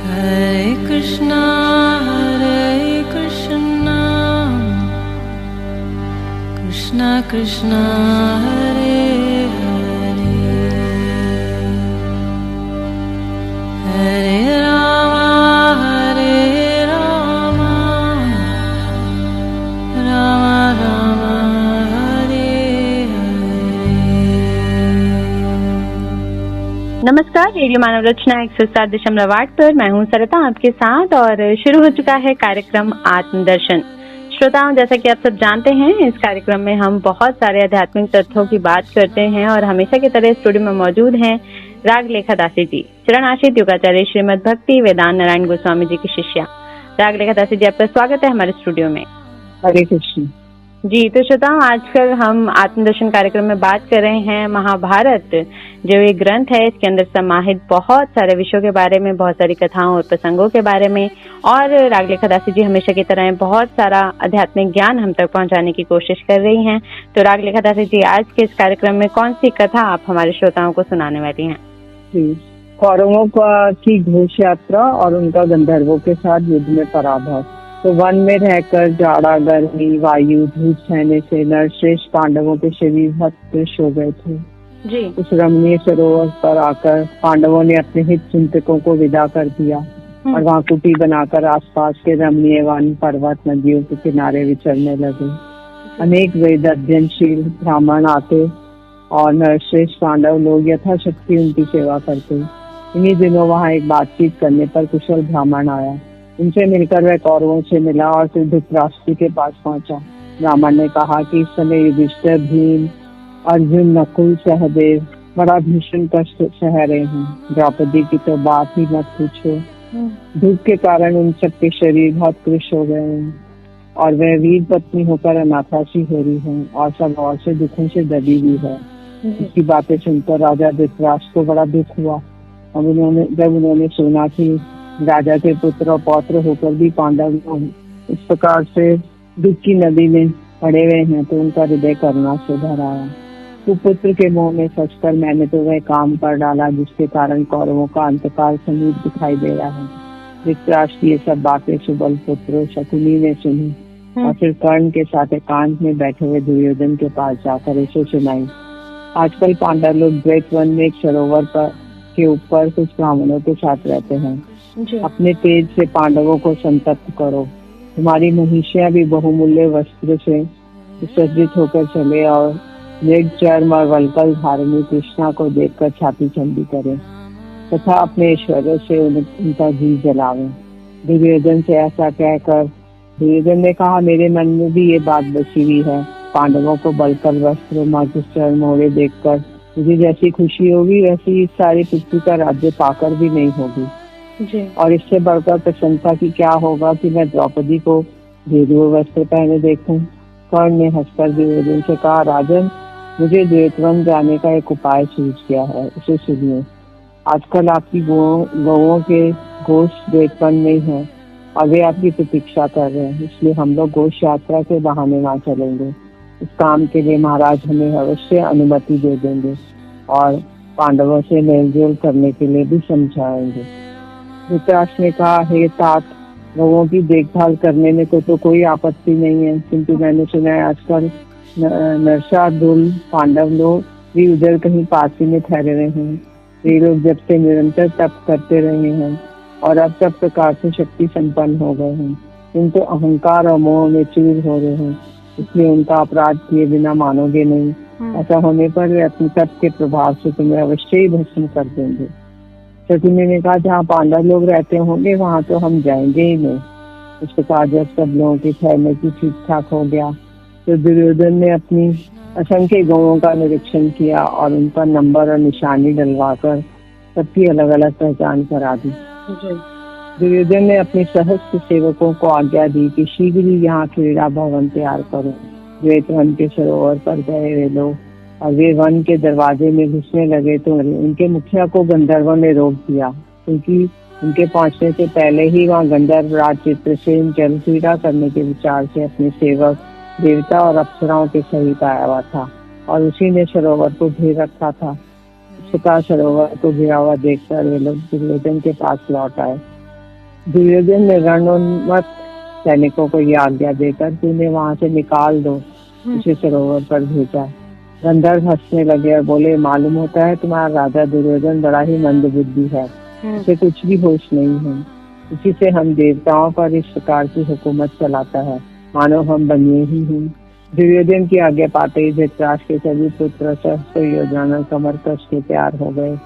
Hare Krishna, Krishna Krishna, Hare Hare, Hare Rama, Rama Rama, Hare Hare। नमस्कार, radio मानव रचना 107.8 पर मैं हूं सरिता आपके साथ और शुरू हो चुका है कार्यक्रम आत्मदर्शन। श्रोताओं, जैसा कि आप सब जानते हैं, इस कार्यक्रम में हम बहुत सारे आध्यात्मिक तथ्यों की बात करते हैं और हमेशा की तरह स्टूडियो में मौजूद हैं रागलेखा दासी जी, चरणाश्रित योगाचार्य श्रीमद भक्ति वेदांत नारायण गोस्वामी जी की शिष्या। रागलेखा दासी जी, आपका स्वागत है हमारे स्टूडियो में। हरे कृष्ण जी। तो श्रोताओं, आजकल हम आत्मदर्शन कार्यक्रम में बात कर रहे हैं महाभारत, जो एक ग्रंथ है, इसके अंदर समाहित बहुत सारे विषयों के बारे में, बहुत सारी कथाओं और प्रसंगों के बारे में। और रागलेखा दासी जी हमेशा की तरह बहुत सारा आध्यात्मिक ज्ञान हम तक पहुंचाने की कोशिश कर रही हैं। तो रागलेखा दासी जी, आज के इस कार्यक्रम में कौन सी कथा आप हमारे श्रोताओं को सुनाने वाली हैं? कौरवों की घोष यात्रा और उनका गंधर्वों के साथ युद्ध में पराभव। तो वन में रहकर जाड़ा, गर्मी, वायु, धूप सहने से नरश्रेष्ठ पांडवों के शरीर हतप्रश हो गए थे जी। उस रमणीय सरोवर पर आकर पांडवों ने अपने हित चिंतकों को विदा कर दिया और वहाँ कुटी बनाकर आसपास के रमणीय वन, पर्वत, नदियों के किनारे विचरने लगे। अनेक वेद अध्ययनशील ब्राह्मण आते और नरश्रेष्ठ पांडव लोग यथाशक्ति उनकी सेवा करते। इन्हीं दिनों वहाँ एक बातचीत करने पर कुशल ब्राह्मण आया। उनसे मिलकर वह कौरवों से मिला और फिर धृतराष्ट्र के पास पहुंचा। ब्राह्मण ने कहा कि इस समय युधिष्ठिर, भीम, अर्जुन, नकुल, सहदेव बड़ा भीषण कष्ट सह रहे हैं। द्रौपदी की तो बात ही मत पूछो। धूप के कारण उन सबके शरीर बहुत कृश हो गए हैं और वह वीर पत्नी होकर अनाथासी हो रही है और सब और से दुखों से दबी हुई है। इसकी बातें सुनकर राजा धृतराष्ट्र को बड़ा दुख हुआ। अब जब उन्होंने सुना कि राजा के पुत्र और पौत्र होकर भी पांडव इस प्रकार से दुख की नदी में पड़े हुए हैं, तो उनका हृदय करुणा से भर आया। कुपुत्र के मुंह में सचकर मैंने तो वह काम कर डाला जिसके कारण कौरवों का अंतकाल समीप दिखाई दे रहा है। धृतराष्ट्र की ये सब बातें सुबल पुत्र शकुनी ने सुनी और फिर कर्ण के साथ एकांत में बैठे हुए दुर्योधन के पास जाकर इसे सुनाई। आजकल पांडव लोग द्वैत वन में एक सरोवर के ऊपर कुछ ब्राह्मणों के साथ रहते हैं। अपने तेज से पांडवों को संतप्त करो। तुम्हारी महिषियां भी बहुमूल्य वस्त्र से सुसज्जित होकर चले और मृग चर्म और वल्कल धारिणी कृष्णा को देखकर छाती ठंडी करें तथा अपने ऐश्वर्य से उनका जी जलावें। दुर्योधन से ऐसा कहकर दुर्योधन ने कहा, मेरे मन में भी ये बात बसी हुई है। पांडवों को वल्कल वस्त्र, मृग चर्म मोड़े देखकर मुझे जैसी खुशी होगी वैसी इस सारी पृथ्वी का राज्य पाकर भी नहीं होगी जी। और इससे बढ़कर प्रसन्नता की क्या होगा कि मैं द्रौपदी को गेरुए वस्त्र पहने देखूं। कर्ण ने हंसकर दुर्योधन से कहा, राजन, मुझे द्वैतवन जाने का एक उपाय सूझ गया है, उसे सुनिए। आजकल आपकी गौओं के गोश्त द्वैतवन में है और वे आपकी प्रतीक्षा कर रहे हैं, इसलिए हम लोग गोश्त यात्रा के बहाने वहाँ चलेंगे। इस काम के लिए महाराज हमें अवश्य अनुमति दे देंगे और पांडवों से मेलजोल करने के लिए भी समझाएंगे। धृतराष्ट्र ने कहा, हे तात, लोगों की देखभाल करने में तो कोई आपत्ति नहीं है, किंतु मैंने सुना है आजकल नरशार्दूल पांडव लोग भी उधर कहीं पास ही में ठहरे हुए हैं। वे लोग जब से निरंतर तप करते रहे हैं और अब सब प्रकार से शक्ति संपन्न हो गए हैं, किंतु अहंकार और मोह में चूर हो रहे हैं, इसलिए उनका अपराध किए बिना मानोगे नहीं। ऐसा होने पर वे अपने तप के प्रभाव से तुम्हें अवश्य ही भस्म कर देंगे। शकुनी ने कहा, जहाँ पांडव लोग रहते होंगे वहां तो हम जाएंगे ही नहीं। इस प्रकार जब सब लोगों के ठहरने की ठीक ठाक हो गया तो दुर्योधन ने अपनी असंख्य गौओं का निरीक्षण किया और उनका नंबर और निशानी डलवाकर सबकी अलग अलग पहचान करा दी। दुर्योधन ने अपने सहस्त्र सेवकों को आज्ञा दी कि शीघ्र ही यहाँ क्रीड़ा भवन तैयार करो। द्वैत वन के सरोवर पर गए वे लोग और वे वन के दरवाजे में घुसने लगे तो उनके मुखिया को गंधर्वों ने रोक दिया, क्योंकि उनके पहुंचने से पहले ही वहाँ गंधर्व राज चित्रसेन जल क्रीड़ा करने के विचार से अपने सेवक, देवता और अप्सराओं के सहित आया हुआ था और उसी ने सरोवर को घेर रखा था। इस प्रकार सरोवर को घिरा हुआ देखकर वे लोग दुर्योधन के पास लौट आए दुर्योधन ने रणोन्मत्त सैनिकों को ये आज्ञा देकर तूने वहां से निकाल दो, उसे सरोवर पर भेजा। गंधर्व हंसने लगे और बोले, मालूम होता है तुम्हारा राजा दुर्योधन बड़ा ही मंदबुद्धि है, उसे कुछ भी होश नहीं है। इसी से हम देवताओं पर इस प्रकार की हुकूमत चलाता है, मानो हम बनिए ही हूँ। दुर्योधन की आज्ञा पाते ही धृतराष्ट्र के सभी पुत्र सहस्त्र योजना कमर कस के तैयार हो गए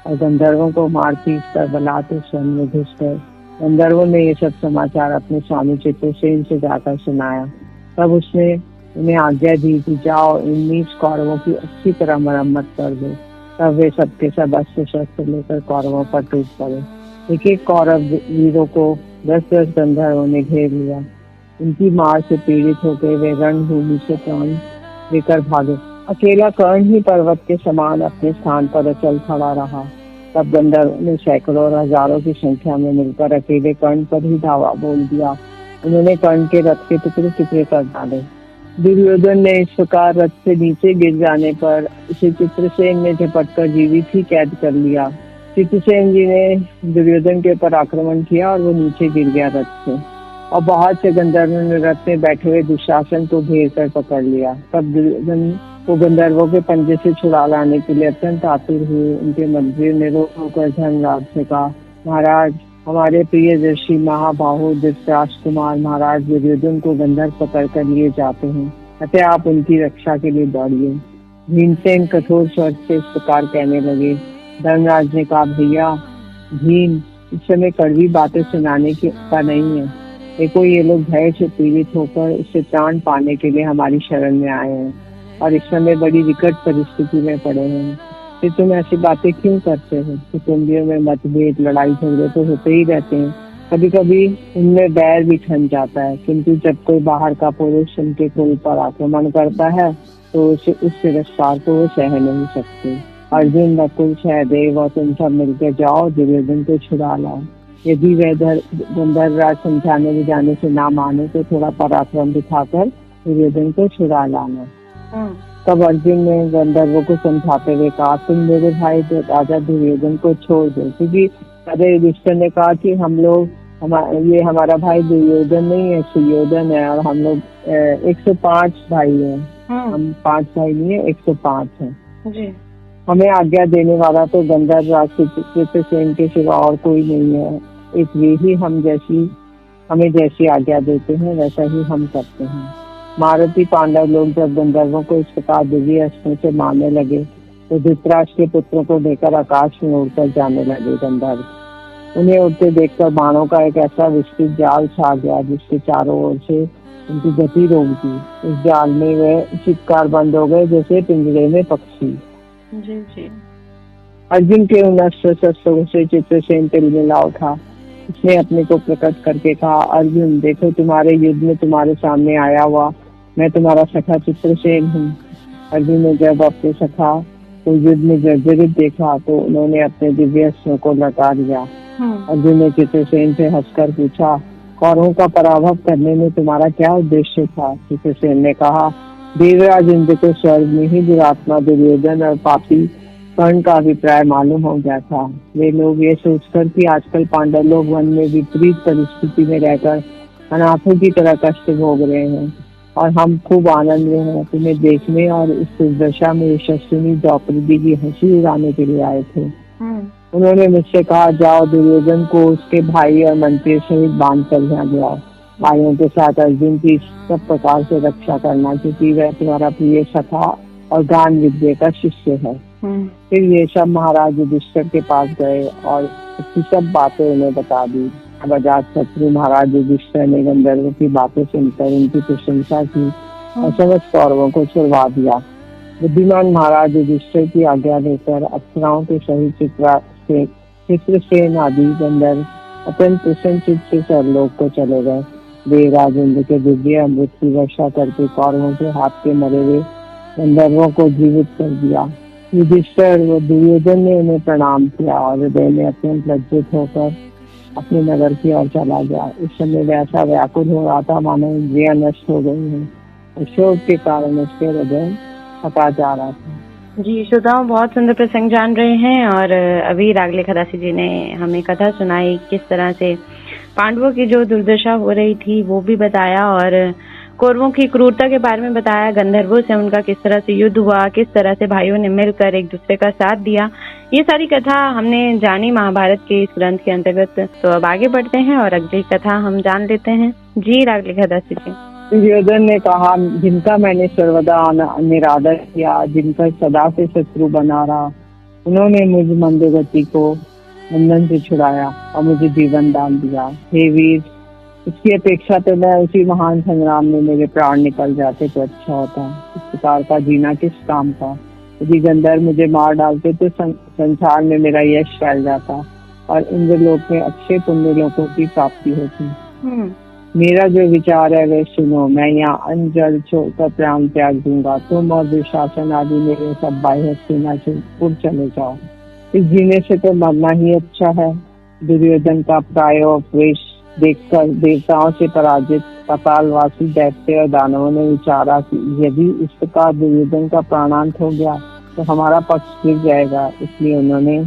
और गंधर्वों को मार पीट कर बलाते स्वयं में घुस गए। गंधर्वों ने ये सब समाचार अपने स्वामी चित्रसेन से जाकर सुनाया। तब उसने उन्हें आज्ञा दी कि जाओ इन नीच कौरवों की अच्छी तरह मरम्मत कर दो। तब वे सबके सब अस्त्र शस्त्र लेकर कौरवों पर टूट पड़े। एक एक कौरव वीरों को 10-10 गंधर्वों ने घेर लिया। उनकी मार से पीड़ित होकर वे रणभूमि से प्राण लेकर भागे। अकेला कर्ण ही पर्वत के समान अपने स्थान पर अचल खड़ा रहा। तब गंधर्वों ने सैकड़ों और हजारों की संख्या में मिलकर अकेले कर्ण पर ही धावा बोल दिया। उन्होंने कर्ण के रथ के टुकड़े टुकड़े कर डाले। दुर्योधन ने इस प्रकार रथ से नीचे गिर जाने पर उसे चित्रसेन ने झपटकर जीवित ही कैद कर लिया। चित्रसेन जी ने दुर्योधन के ऊपर आक्रमण किया और वो नीचे गिर गया रथ से, और बहुत से गंधर्वों ने रथ में बैठे हुए दुशासन को घेर कर पकड़ लिया। तब दुर्योधन को गंधर्वों के पंजे से छुड़ा लाने के लिए अत्यंत आतुर हुए। उनके मंत्री ने रो होकर धर्मराज से कहा, महाराज हमारे प्रिय ऋषि महाबाहु धृतराष्ट्र कुमार महाराज दुर्योधन को गंधर्व पकड़ कर लिए जाते हैं, अतः आप उनकी रक्षा के लिए दौड़िए। भीमसेन कठोर स्वर से इस प्रकार कहने लगे। धर्मराज ने कहा, भैया भीम, इस समय कड़वी बातें सुनाने की का नहीं है। देखो ये लोग भय से पीड़ित होकर इससे प्राण पाने के लिए हमारी शरण में आए हैं और इस समय बड़ी विकट परिस्थिति में पड़े हैं। फिर तुम ऐसी बातें क्यों करते हो? कुटुंबियों में मतभेद लड़ाई झगड़े तो होते ही रहते हैं, कभी कभी उनमें बैर भी ठन जाता है, किंतु जब कोई बाहर का पुरुष उनके कुल पर आक्रमण करता है तो उस तिरस्कार को वो सह नहीं सकते। अर्जुन, नकुल, सहदेव और तुम सब मिलकर जाओ, दुर्योधन को छुड़ा लाओ। यदि वह गंधर्वराज समझाने में जाने से ना माने तो थोड़ा पराक्रम दिखाकर दुर्योधन को छुड़ा लाना। तब अर्जुन ने गंधर्वों को समझाते हुए कहा, तुम मेरे भाई राजा दुर्योधन को छोड़ दो, क्योंकि राजा युधिष्ठिर ने कहा कि हम लोग ये हमारा भाई दुर्योधन नहीं है, सुयोधन है, और हम लोग 105 भाई हैं। हम 5 भाई नहीं है, 105 हैं। हमें आज्ञा देने वाला तो गंधर्वराज चित्रसेन के सिवा और कोई नहीं है। इसलिए ही हमें जैसी आज्ञा देते हैं वैसा ही हम करते हैं। महारथी पांडव लोग जब गंधर्वों को इस प्रकार दिव्य अस्त्रों से मारने लगे तो धृतराष्ट्र के पुत्रों को लेकर आकाश में उड़कर जाने लगे गंधर्व। उन्हें उड़ते देखकर बाणों का एक ऐसा विस्तृत जाल छा गया जिसके चारों ओर से उनकी गति रोक दी। इस जाल में वे चित्कार बंद हो गए जैसे पिंजरे में पक्षी। जी। अर्जुन के उन अस्त्र शस्त्रों से चित्रसेन तिलमिला उठा। उसने अपने को प्रकट करके कहा, अर्जुन देखो तुम्हारे युद्ध में तुम्हारे सामने आया हुआ मैं तुम्हारा सखा चित्रसेन हूँ। अर्जुन ने जब अपने सखा को युद्ध में जर्जरित देखा तो उन्होंने अपने दिव्य अस्त्रों को लौटा दिया। अर्जुन ने चित्रसेन से हंसकर पूछा, कौरवों का पराभव करने में तुम्हारा क्या उद्देश्य था? चित्रसेन ने कहा, देवराज इंद्र को स्वर्ग में ही दुरात्मा दुर्योधन और पापी कर्ण का अभिप्राय मालूम हो गया था। वे लोग ये सोचकर कि आजकल पांडव लोग वन में विपरीत परिस्थिति में रहकर अनाथों की तरह कष्ट भोग रहे हैं और हम खूब आनंद में हैं, तुम्हें देखने और इस दुर्दशा में यशस्विनी द्रौपदी की हंसी उड़ाने के लिए आए थे। उन्होंने मुझसे कहा, जाओ दुर्योधन को उसके भाई और मंत्री सहित बांध कर यहाँ ले आओ। भाइयों के साथ अर्जुन की सब प्रकार से रक्षा करना, क्योंकि वह तुम्हारा प्रिय सखा और गान विद्या का शिष्य है। फिर ये सब महाराज युधिष्ठिर के पास गए और उसकी सब बातें उन्हें बता दी। अब अजातशत्रु महाराज युधिष्ठिर ने गंधर्वों की बातें सुनकर उनकी प्रशंसा की और समस्त कौरवों को छुड़वा दिया। बुद्धिमान महाराज युधिष्ठिर की आज्ञा लेकर अप्सराओं के सहित चित्रसेन आदि गंधर्व अत्यंत प्रसन्नचित्त से सरलोक को चले गए। देवराज इंद्र के दिव्य अमृत की वर्षा करके कौरवों के हाथ के मरे हुए गंधर्वों को जीवित कर दिया। युधिष्ठिर व दुर्योधन ने उन्हें प्रणाम किया और हृदय में अत्यंत लज्जित होकर अपने नगर की ओर चला गया। इस समय वैसा व्याकुल हो रहा था मानो इंद्रियां नष्ट हो गई हैं और शोक के कारण उसके हृदय थका जा रहा था। जी श्रोताओं, बहुत सुंदर प्रसंग जान रहे हैं और अभी रागले खदासी जी ने हमें कथा सुनाई किस तरह से पांडवों की जो दुर्दशा हो रही थी वो भी बताया और कौरवों की क्रूरता के बारे में बताया, गंधर्वों से उनका किस तरह से युद्ध हुआ, किस तरह से भाइयों ने मिलकर एक दूसरे का साथ दिया। ये सारी कथा हमने जानी महाभारत के इस ग्रंथ के अंतर्गत। तो अब आगे बढ़ते हैं और अगली कथा हम जान लेते हैं। जी रागलिखा दास जी। दुर्योधन ने कहा, जिनका मैंने सर्वदा निरादर किया, जिनका सदा से शत्रु बना रहा, उन्होंने मुझ मंदगति को बंधन से छुड़ाया और मुझे जीवन दान दिया। हे वीर, इसकी अपेक्षा तो मैं उसी महान संग्राम में मेरे प्राण निकल जाते तो अच्छा होता। इस प्रकार का जीना किस काम का। यदि गंधर्व मुझे मार डालते तो संसार में मेरा यश फैल जाता और इंद्रलोक में अच्छे पुण्य लोगों की प्राप्ति होती। मेरा जो विचार है वह सुनो। मैं यहाँ अन्न जल छोड़कर प्राण त्याग दूंगा। तुम और दुशासन आदि मेरे सब बाह्य सेना से उड़ चले जाओ। इस जीने से तो मरना ही अच्छा है। दुर्योधन का प्रायोपवेश देखकर देवताओं से पराजित पातालवासी दैत्य और दानवों ने विचारा कि यदि इस प्रकार दुर्योधन का प्राणांत हो गया तो हमारा पक्ष गिर जाएगा। इसलिए उन्होंने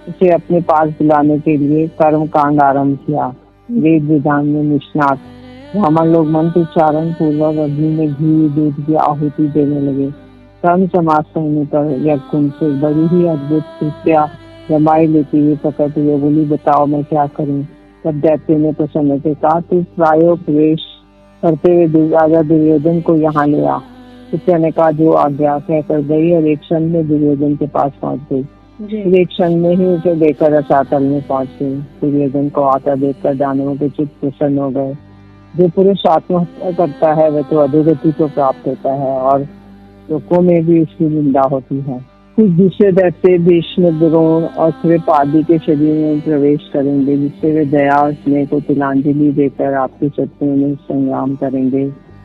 उसे अपने पास बुलाने के लिए कर्म कांड आरम्भ किया। वेद विधान में निष्णात ब्राह्मण लोग मंत्र उच्चारण पूर्वक अग्नि में घी दूध की आहुति देने लगे। कर्म समाप्त होने पर यज्ञ कुंड से बड़ी ही अद्भुत कृत्या रमाई लेती हुई प्रकट हुई। बोली, बताओ मैं क्या करूं। तब दैत्य ने प्रसन्न से कहा, तू प्रायोपवेश करते हुए राजा दुर्योधन को यहाँ ले आ। कृत्या ने कहा, जो आज्ञा कहकर गई और एक क्षण में दुर्योधन के पास पहुंच गई। एक क्षण में ही उसे लेकर रसातल में पहुंच गई। दुर्योधन को आता देखकर दानवों के चित्त प्रसन्न हो गए। जो पुरुष आत्महत्या करता है वह तो अधोगति को प्राप्त होता है और लोगों में भी उसकी निंदा होती है। कुछ दूसरे दैत्य भीष्म, द्रोण और कृप आदि के शरीर में प्रवेश करेंगे, जिससे वे दया और स्नेह को तिलांजलि देकर आपके शत्रुओं में संग्राम करेंगे।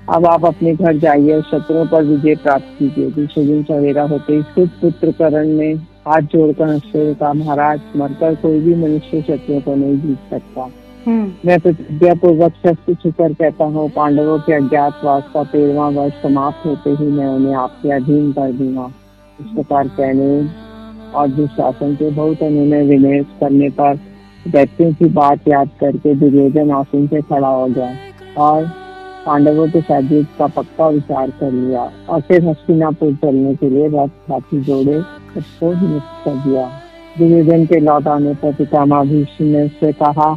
अब आप अपने घर जाइए और शत्रुओं पर विजय प्राप्त कीजिए। दूसरे दिन सवेरा होते ही पुत्र कर्ण ने हाथ जोड़कर हंसते कहा, महाराज, मरकर कोई भी मनुष्य शत्रुओं को नहीं जीत सकता। मैं प्रतिज्ञा पूर्वक सत्य छुकर कहता हूँ, पांडवों के अज्ञातवास का 13वां वर्ष समाप्त होते ही मैं उन्हें आपके अधीन कर दूंगा। इस प्रकार कहने और दुशासन के बहुत उन्होंने विनय करने पर दैत्यों की बात याद करके दुर्योधन आसन से खड़ा हो गया और पांडवों के साथ युद्ध का पक्का विचार कर लिया और फिर हस्तिनापुर चलने के लिए रथ हाथी जोड़े सबको नियुक्त कर दिया। दुर्योधन के लौट आने पर पितामह भीष्म ने उससे कहा,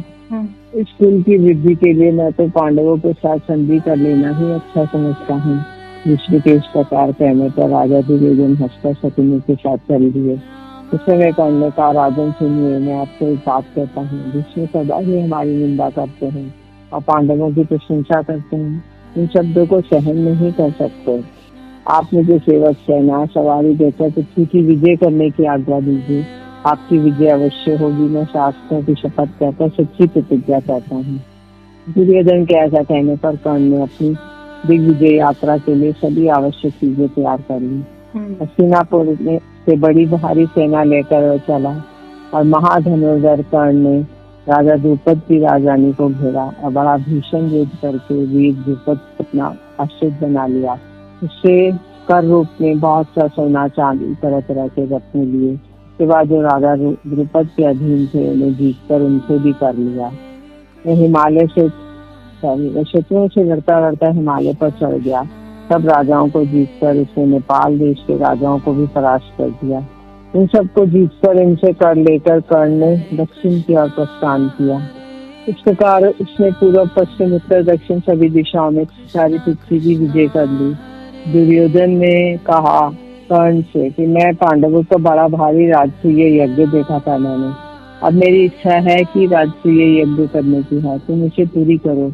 इस कुल की वृद्धि के लिए मैं तो पांडवों के साथ संधि कर लेना ही अच्छा समझता हूँ। विष्णु के इस प्रकार कहने पर राजा दुर्योधन हंसकर शकुनी के साथ चल दिए। उस समय कर्ण ने कहा, राजन सुनिए, मैं आपको एक बात कहता हूँ। विष्णु सदा ही हमारी निंदा करते हैं और पांडवों की प्रशंसा करते हैं। इन शब्दों को सहन नहीं कर सकते। आप मुझे सेवक सेना सवारी देकर पृथ्वी की विजय करने की आज्ञा दीजिए। आपकी विजय अवश्य होगी। मैं शास्त्रों की शपथ कहकर सच्ची प्रतिज्ञा करता हूँ। दुर्योधन के ऐसा कहने पर कर्ण ने अपनी दिग्विजय यात्रा के लिए सभी आवश्यक चीजें तैयार कर ली। हस्तिनापुर में से बड़ी भारी सेना लेकर वह चला और महाधनुर्धर कर्ण ने राजा द्रुपद की राजधानी को घेरा और बड़ा भीषण युद्ध करके वीर द्रुपद अपना आश्रित बना लिया। उससे कर रूप में बहुत सा सोना चांदी तरह तरह के रत्न लिए। उसके बाद जो राजा द्रुपद के अधीन थे उन्हें जीतकर उनसे भी कर लिया। हिमालय से शत्रुओं से लड़ता लड़ता हिमालय पर चढ़ गया। सब राजाओं को जीतकर उसने नेपाल देश के राजाओं को भी परास्त कर दिया। इन सबको जीतकर इनसे कर लेकर कर्ण ने दक्षिण की ओर प्रस्थान किया। इस प्रकार उसने पूर्व पश्चिम उत्तर दक्षिण सभी दिशाओं में सारी पृथ्वी की विजय कर ली। दुर्योधन ने कहा कर्ण से कि मैं पांडवों को बड़ा भारी राजसूय यज्ञ देखा था मैंने। अब मेरी इच्छा है कि राजसूय यज्ञ करने की है, तुम इसे पूरी करो।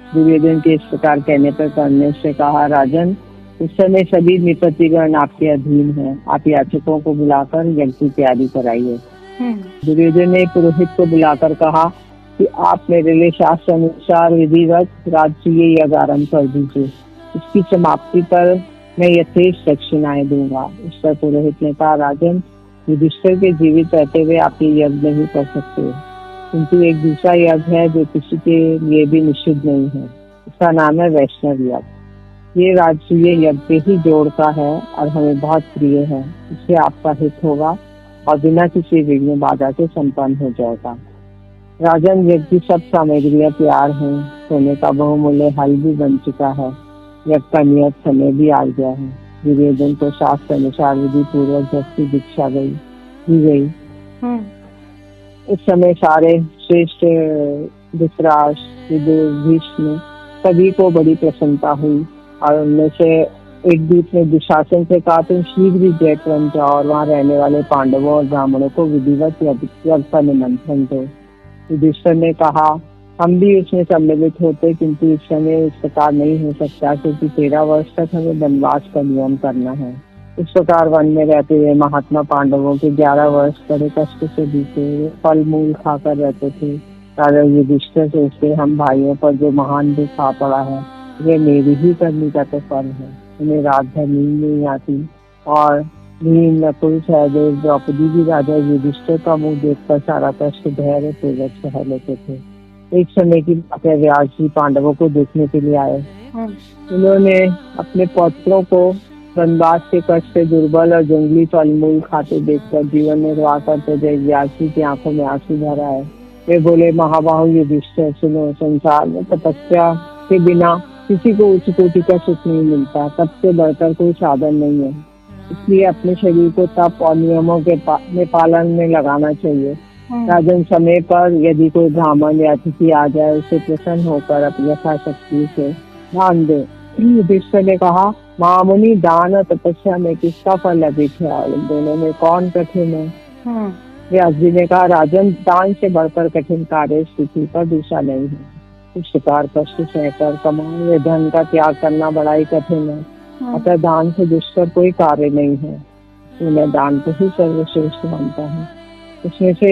दुर्योधन के इस प्रकार कहने पर कर्ण ने उससे कहा, राजन, इस समय सभी निपतिगण आपके अधीन हैं। आप याचकों को बुलाकर यज्ञ की तैयारी कराइए। दुर्योधन ने पुरोहित को बुलाकर कहा कि आप मेरे लिए शास्त्र अनुसार विधिवत राजसूय यज्ञ आरम्भ कर दीजिए। इसकी समाप्ति पर मैं यथेष्ट दक्षिणाएं दूंगा। इस पर पुरोहित ने कहा, राजन, युधिष्ठिर के जीवित रहते हुए आप ये यज्ञ नहीं कर सकते, किंतु एक दूसरा यज्ञ है जो किसी के लिए भी निषिद्ध नहीं है। इसका नाम है वैष्णव यज्ञ। ये राजसूय यज्ञ ही जोड़ का है और हमें बहुत प्रिय है। इससे आपका हित होगा और बिना किसी विघ्न बाधा के संपन्न हो जाएगा। राजन, यज्ञ की सब सामग्रियां तैयार हैं, सोने का बहुमूल्य हल भी बन चुका है, यज्ञ का नियत समय भी आ गया है। दुर्योधन को शास्त्र अनुसार विधि पूर्वक जब की दीक्षा दी गई। इस समय सारे श्रेष्ठ धृतराष्ट्र, विदुर, भीष्म सभी को बड़ी प्रसन्नता हुई और उनमें से एक दूत ने दुशासन से कहा, तुम शीघ्र ही जयपुर जाओ और वहाँ रहने वाले पांडवों और ब्राह्मणों को विधिवत यज्ञ का निमंत्रण दो। युधिष्ठिर ने कहा, हम भी उसमें सम्मिलित होते, किंतु इस समय इस प्रकार नहीं हो सकता, क्योंकि 13 वर्ष तक हमें वनवास का नियम करना है। इस प्रकार वन में रहते हुए महात्मा पांडवों के 11 वर्ष बड़े कष्ट से बीते, फल मूल खाकर रहते थे। राजा युधिष्ठिर सोचते, हम भाइयों पर जो महान दुख आ पड़ा है, ये मेरी ही करनी का तो फल है। उन्हें रात भर नींद नहीं आती और भीम, नकुल, सहदेव, द्रौपदी भी राजा युधिष्ठिर का मुंह देखकर सारा कष्ट धैर्य पूर्वक सह लेते थे। एक समय की बात है, व्यास जी पांडवों को देखने के लिए आए। उन्होंने अपने पौत्रों को वनवास के कष्ट से दुर्बल और जंगली फल मूल खाते देखकर जीवन निर्वाह करते थे। व्यास जी की आंखों में आंसू भर आए। वे बोले, महाबाहु युधिष्ठिर, सुनो, संसार में तपस्या के बिना किसी को उच्च कोटि का सुख नहीं मिलता, तप से बढ़कर कोई साधन नहीं है। इसलिए अपने शरीर को तप और नियमों के पालन में लगाना चाहिए। राजन, समय पर यदि कोई ब्राह्मण या अतिथि आ जाए, उसे प्रसन्न होकर अपनी यथाशक्ति से दान दे। युधिष्ठिर ने कहा, महामुनि, दान और तपस्या में किसका फल अधिक है? इन दोनों में कौन कठिन है? व्यास जी ने कहा, राजन, दान से बढ़कर कठिन कार्य स्थिति पर दूसरा नहीं है। इस प्रकार कष्ट सहकर कमाए हुए धन का त्याग करना बड़ा ही कठिन है। अतः दान से दुष्कर कोई कार्य नहीं है। मैं दान को ही सर्वश्रेष्ठ मानता हूँ। उसमें से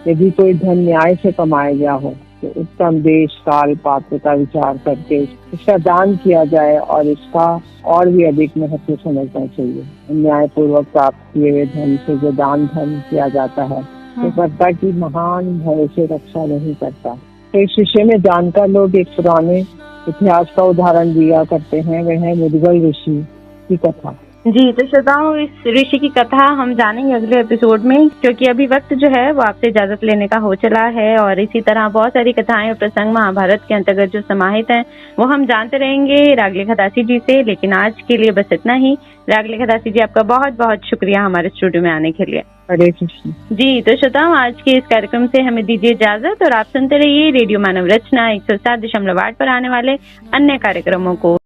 यदि कोई धन न्याय से कमाया गया हो तो उत्तम देश, काल, पात्र का विचार करके इसका दान किया जाए और इसका और भी अधिक महत्व समझना चाहिए। न्याय पूर्वक प्राप्त किए हुए धन से जो दान धर्म किया जाता है तो कर्ता की महान भय से रक्षा नहीं करता। तो इस विषय में जानकर लोग एक पुराने इतिहास का उदाहरण दिया करते हैं, वह है मुद्गल ऋषि की कथा। जी, तो श्रोताओं, इस ऋषि की कथा हम जानेंगे अगले एपिसोड में, क्योंकि अभी वक्त जो है वो आपसे इजाजत लेने का हो चला है। और इसी तरह बहुत सारी कथाएं और प्रसंग महाभारत के अंतर्गत जो समाहित हैं वो हम जानते रहेंगे रागले खदासी जी से। लेकिन आज के लिए बस इतना ही। रागले खदासी जी, आपका बहुत बहुत शुक्रिया हमारे स्टूडियो में आने के लिए। हरे कृष्ण। जी, तो श्रोताओं, आज के इस कार्यक्रम से हमें दीजिए इजाजत और आप सुनते रहिए रेडियो मानव रचना 107.8 पर आने वाले अन्य कार्यक्रमों को।